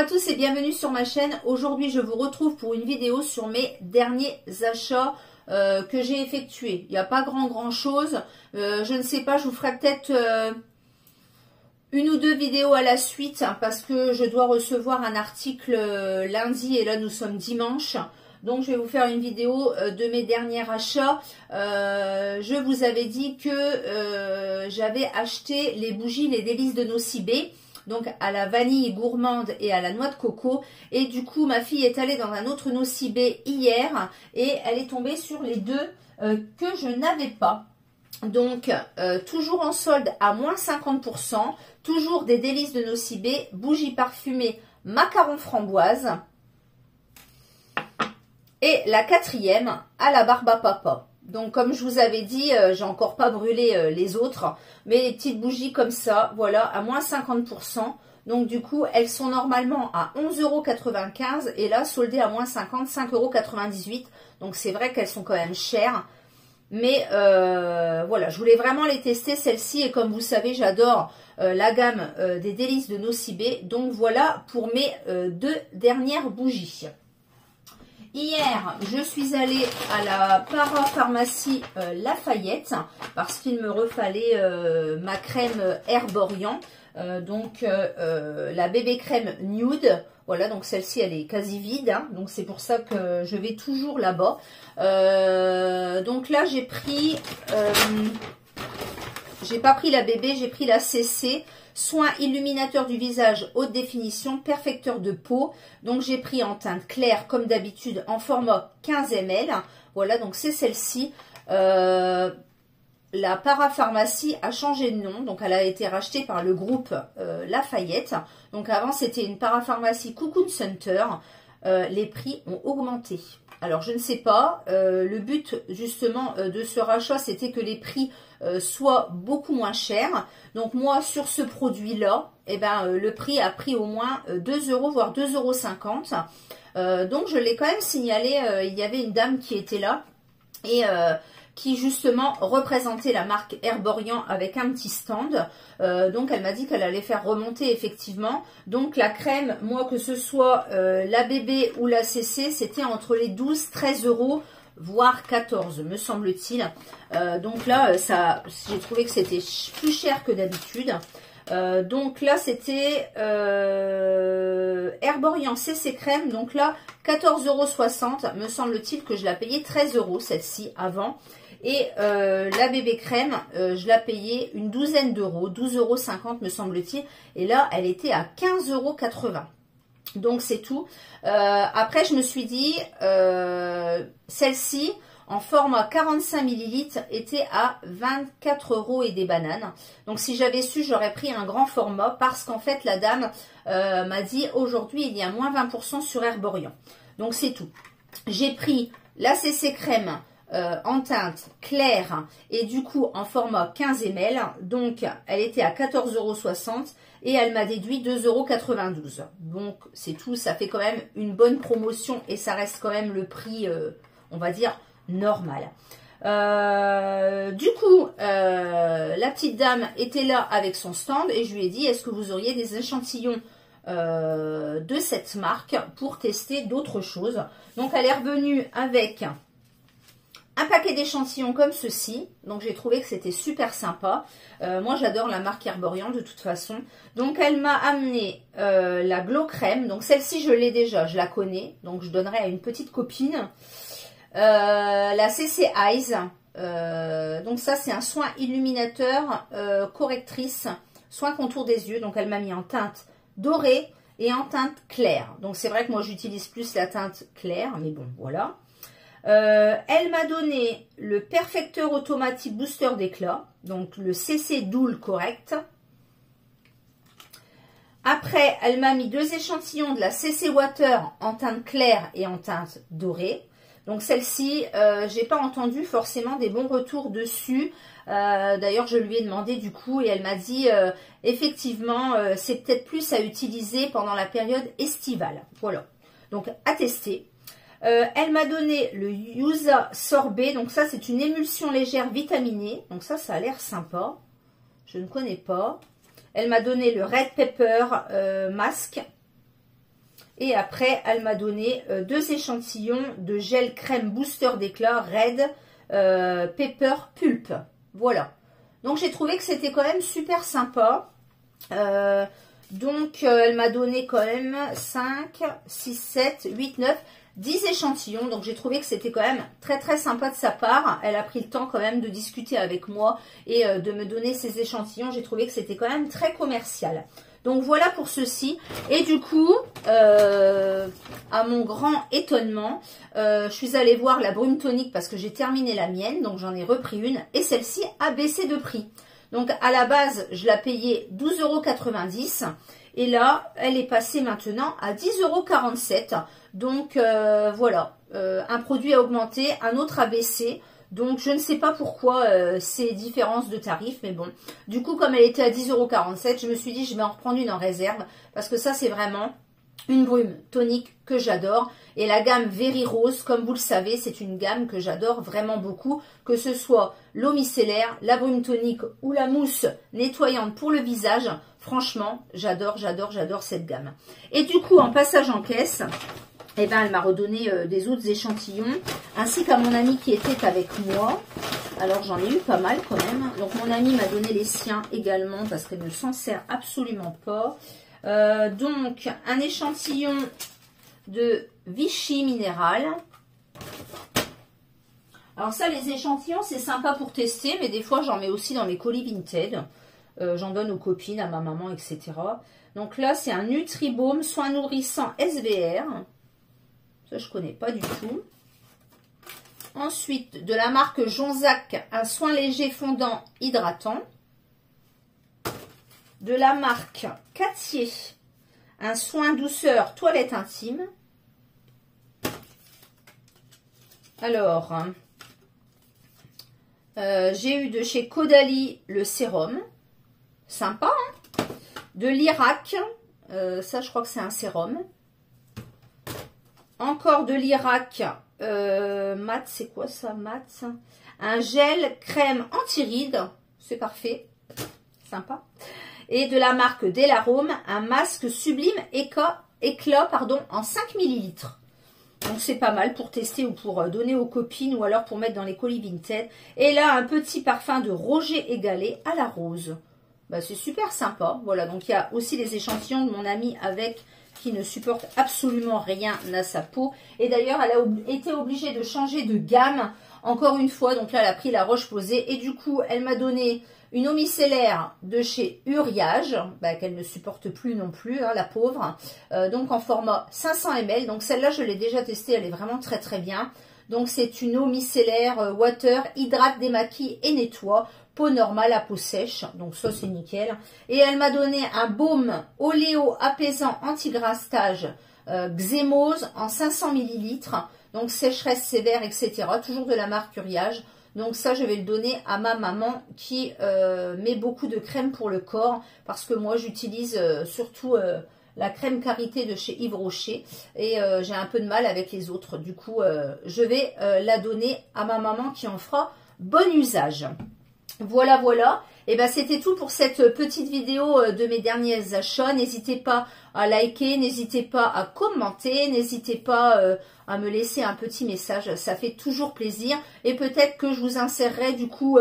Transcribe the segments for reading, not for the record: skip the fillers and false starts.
à tous et bienvenue sur ma chaîne. Aujourd'hui, je vous retrouve pour une vidéo sur mes derniers achats que j'ai effectués. Il n'y a pas grand chose. Je ne sais pas, je vous ferai peut-être une ou deux vidéos à la suite hein, parce que je dois recevoir un article lundi et là nous sommes dimanche. Donc je vais vous faire une vidéo de mes derniers achats. Je vous avais dit que j'avais acheté les bougies Les Délices de Nocibé, donc à la vanille gourmande et à la noix de coco. Et du coup ma fille est allée dans un autre Nocibé hier et elle est tombée sur les deux que je n'avais pas. Donc toujours en solde à moins 50%, toujours des Délices de Nocibé, bougies parfumées macaron framboise. Et la quatrième à la barbe à papa. Donc comme je vous avais dit, j'ai encore pas brûlé les autres. Mais les petites bougies comme ça, voilà, à moins 50%. Donc du coup, elles sont normalement à 11,95 € et là, soldées à moins 50, 5,98 €. Donc c'est vrai qu'elles sont quand même chères. Mais voilà, je voulais vraiment les tester, celles-ci. Et comme vous savez, j'adore la gamme des Délices de Nocibé. Donc voilà pour mes deux dernières bougies. Hier, je suis allée à la parapharmacie Lafayette parce qu'il me refallait ma crème Herborian, donc la bébé crème nude. Voilà, donc celle-ci, elle est quasi vide, hein, donc c'est pour ça que je vais toujours là-bas. Donc là, j'ai pris, j'ai pas pris la bébé, j'ai pris la CC. Soin illuminateur du visage haute définition, perfecteur de peau. Donc j'ai pris en teinte claire comme d'habitude en format 15 ml. Voilà, donc c'est celle-ci. La parapharmacie a changé de nom. Donc elle a été rachetée par le groupe Lafayette. Donc avant c'était une parapharmacie Cocoon Center. Les prix ont augmenté. Alors je ne sais pas, le but justement de ce rachat c'était que les prix soient beaucoup moins chers. Donc moi sur ce produit là, eh ben, le prix a pris au moins 2 €, voire 2,50 €. Donc je l'ai quand même signalé, il y avait une dame qui était là et qui justement représentait la marque Herborian avec un petit stand. Donc elle m'a dit qu'elle allait faire remonter effectivement. Donc la crème, moi que ce soit la bébé ou la CC, c'était entre les 12, 13 €, voire 14 me semble-t-il. Donc là, ça, j'ai trouvé que c'était plus cher que d'habitude. Donc là, c'était Herborian CC crème. Donc là, 14,60 €. Me semble-t-il que je la payais 13 € celle-ci avant. Et la bébé crème, je la payais une douzaine d'euros, 12,50 € me semble-t-il. Et là, elle était à 15,80 €. Donc c'est tout. Après, je me suis dit, celle-ci, en format 45 ml, était à 24 € et des bananes. Donc si j'avais su, j'aurais pris un grand format parce qu'en fait, la dame m'a dit, aujourd'hui, il y a moins 20% sur Herborian. Donc c'est tout. J'ai pris la CC crème en teinte claire et du coup en format 15 ml. Donc elle était à 14,60 € et elle m'a déduit 2,92 €. Donc c'est tout, ça fait quand même une bonne promotion et ça reste quand même le prix, on va dire, normal. Du coup, la petite dame était là avec son stand et je lui ai dit, est-ce que vous auriez des échantillons de cette marque pour tester d'autres choses? Donc elle est revenue avec un paquet d'échantillons comme ceci. Donc j'ai trouvé que c'était super sympa. Moi j'adore la marque Herborian de toute façon. Donc elle m'a amené la Glow Crème. Donc celle-ci je l'ai déjà, je la connais. Donc je donnerai à une petite copine. La CC Eyes. Donc ça c'est un soin illuminateur correctrice, soin contour des yeux. Donc elle m'a mis en teinte dorée et en teinte claire. Donc c'est vrai que moi j'utilise plus la teinte claire. Mais bon voilà. Elle m'a donné le perfecteur automatique booster d'éclat, donc le CC Doule correct. Après, elle m'a mis deux échantillons de la CC Water en teinte claire et en teinte dorée. Donc celle-ci, j'ai pas entendu forcément des bons retours dessus. D'ailleurs, je lui ai demandé du coup et elle m'a dit effectivement, c'est peut-être plus à utiliser pendant la période estivale. Voilà, donc à tester. Elle m'a donné le Yuza Sorbet. Donc ça, c'est une émulsion légère vitaminée. Donc ça a l'air sympa. Je ne connais pas. Elle m'a donné le Red Pepper Mask. Et après, elle m'a donné 2 échantillons de gel crème booster d'éclat Red Pepper Pulp. Voilà. Donc, j'ai trouvé que c'était quand même super sympa. Donc, elle m'a donné quand même 5, 6, 7, 8, 9, 10 échantillons. Donc, j'ai trouvé que c'était quand même très, très sympa de sa part. Elle a pris le temps quand même de discuter avec moi et de me donner ces échantillons. J'ai trouvé que c'était quand même très commercial. Donc, voilà pour ceci. Et du coup, à mon grand étonnement, je suis allée voir la brume tonique parce que j'ai terminé la mienne. Donc, j'en ai repris une. Et celle-ci a baissé de prix. Donc, à la base, je la payais 12,90 €. Et là, elle est passée maintenant à 10,47 €. Donc, voilà. Un produit a augmenté, un autre a baissé. Donc, je ne sais pas pourquoi ces différences de tarifs. Mais bon, du coup, comme elle était à 10,47 €, je me suis dit, je vais en reprendre une en réserve. Parce que ça, c'est vraiment une brume tonique que j'adore. Et la gamme Very Rose, comme vous le savez, c'est une gamme que j'adore vraiment beaucoup. Que ce soit l'eau micellaire, la brume tonique ou la mousse nettoyante pour le visage. Franchement, j'adore, j'adore, j'adore cette gamme. Et du coup, en passage en caisse, eh ben, elle m'a redonné des autres échantillons. Ainsi qu'à mon ami qui était avec moi. Alors, j'en ai eu pas mal quand même. Donc, mon ami m'a donné les siens également parce qu'elle ne s'en sert absolument pas. Donc, un échantillon de Vichy minéral. Alors ça, les échantillons, c'est sympa pour tester, mais des fois, j'en mets aussi dans mes colis Vinted. J'en donne aux copines, à ma maman, etc. Donc là, c'est un Nutribaume soin nourrissant SVR. Ça, je connais pas du tout. Ensuite, de la marque Jonzac, un soin léger fondant hydratant. De la marque Cattier, un soin douceur toilette intime. Alors, j'ai eu de chez Caudalie le sérum. Sympa, hein? De l'Irak. Ça, je crois que c'est un sérum. Encore de l'Irak. Mat, c'est quoi ça, mat? Un gel crème anti-rides. C'est parfait. Sympa. Et de la marque Delarome, un masque sublime éclat en 5 ml. Donc c'est pas mal pour tester ou pour donner aux copines ou alors pour mettre dans les colis Vinted. Et là, un petit parfum de Roger Égalé à la rose. Bah, c'est super sympa. Voilà, donc il y a aussi les échantillons de mon amie avec qui ne supporte absolument rien à sa peau. Et d'ailleurs, elle a été obligée de changer de gamme encore une fois. Donc là, elle a pris la Roche-Posay et du coup, elle m'a donné une eau micellaire de chez Uriage, bah, qu'elle ne supporte plus non plus, hein, la pauvre. Donc en format 500 ml. Donc celle-là, je l'ai déjà testée, elle est vraiment très très bien. Donc c'est une eau micellaire water, hydrate, démaquille et nettoie. Peau normale à peau sèche, donc ça c'est nickel. Et elle m'a donné un baume oléo apaisant anti-grassage Xémose en 500 ml. Donc sécheresse sévère, etc. Toujours de la marque Uriage. Donc ça, je vais le donner à ma maman qui met beaucoup de crème pour le corps. Parce que moi, j'utilise surtout la crème Karité de chez Yves Rocher. Et j'ai un peu de mal avec les autres. Du coup, je vais la donner à ma maman qui en fera bon usage. Voilà, voilà. Et ben c'était tout pour cette petite vidéo de mes derniers achats. N'hésitez pas à liker, n'hésitez pas à commenter, n'hésitez pas à me laisser un petit message. Ça fait toujours plaisir. Et peut-être que je vous insérerai du coup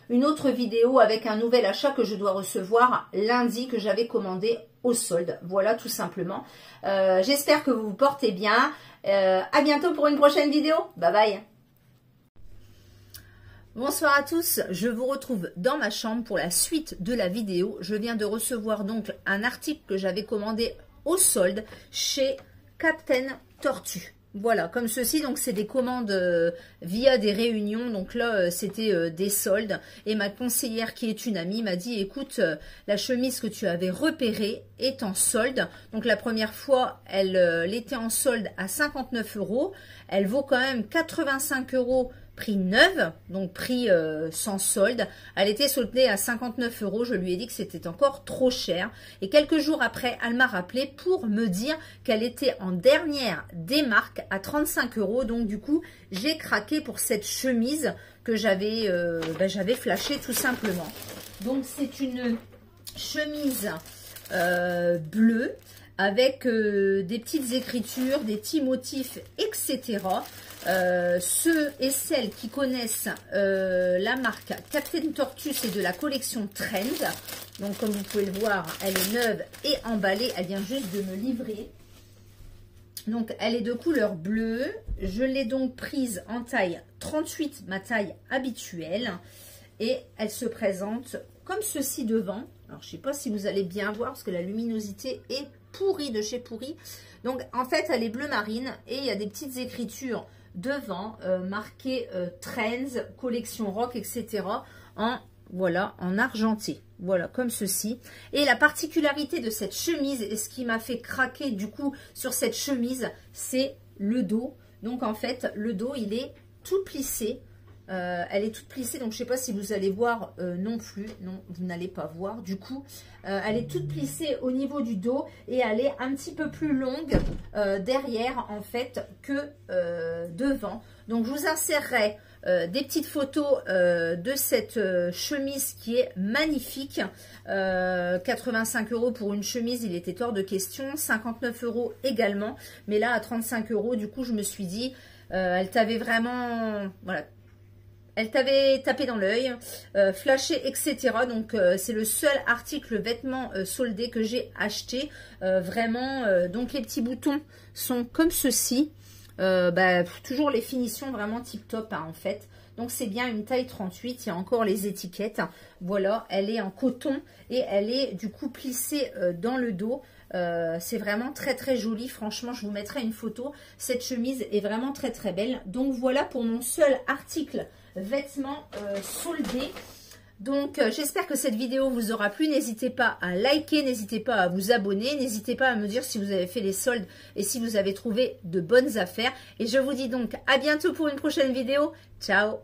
une autre vidéo avec un nouvel achat que je dois recevoir lundi que j'avais commandé au solde. Voilà, tout simplement. J'espère que vous vous portez bien. À bientôt pour une prochaine vidéo. Bye bye. Bonsoir à tous, je vous retrouve dans ma chambre pour la suite de la vidéo. Je viens de recevoir donc un article que j'avais commandé au solde chez Captain Tortue. Voilà, comme ceci, donc c'est des commandes via des réunions, donc là c'était des soldes. Et ma conseillère qui est une amie m'a dit, écoute, la chemise que tu avais repérée est en solde. Donc la première fois, elle était en solde à 59 €. Elle vaut quand même 85 € prix neuve, donc prix sans solde. Elle était soldée à 59 €. Je lui ai dit que c'était encore trop cher. Et quelques jours après, elle m'a rappelé pour me dire qu'elle était en dernière démarque à 35 €. Donc du coup, j'ai craqué pour cette chemise que j'avais flashée tout simplement. Donc c'est une chemise bleue avec des petites écritures, des petits motifs, etc. Ceux et celles qui connaissent la marque Captain Tortoise et de la collection Trend, donc comme vous pouvez le voir, elle est neuve et emballée, elle vient juste de me livrer. Donc elle est de couleur bleue, je l'ai donc prise en taille 38, ma taille habituelle, et elle se présente comme ceci devant. Alors je ne sais pas si vous allez bien voir parce que la luminosité est pourrie de chez pourrie. Donc en fait elle est bleu marine et il y a des petites écritures devant marquées Trends, collection rock, etc. Voilà, en argenté. Voilà, comme ceci. Et la particularité de cette chemise, et ce qui m'a fait craquer du coup sur cette chemise, c'est le dos. Donc en fait, le dos, il est tout plissé. Elle est toute plissée, donc je ne sais pas si vous allez voir non plus. Non, vous n'allez pas voir. Du coup, elle est toute plissée au niveau du dos et elle est un petit peu plus longue derrière en fait que devant. Donc je vous insérerai des petites photos de cette chemise qui est magnifique. 85 € pour une chemise, il était hors de question. 59 € également. Mais là, à 35 €, du coup, je me suis dit, elle t'avait vraiment... Voilà. Elle t'avait tapé dans l'œil, flashé, etc. Donc, c'est le seul article vêtements soldé que j'ai acheté. Vraiment, donc les petits boutons sont comme ceci. Toujours les finitions vraiment tip top hein, en fait. Donc c'est bien une taille 38, il y a encore les étiquettes. Voilà, elle est en coton et elle est du coup plissée dans le dos. C'est vraiment très très joli, franchement je vous mettrai une photo. Cette chemise est vraiment très très belle. Donc voilà pour mon seul article vêtements soldés. Donc, j'espère que cette vidéo vous aura plu. N'hésitez pas à liker, n'hésitez pas à vous abonner, n'hésitez pas à me dire si vous avez fait les soldes et si vous avez trouvé de bonnes affaires. Et je vous dis donc à bientôt pour une prochaine vidéo. Ciao!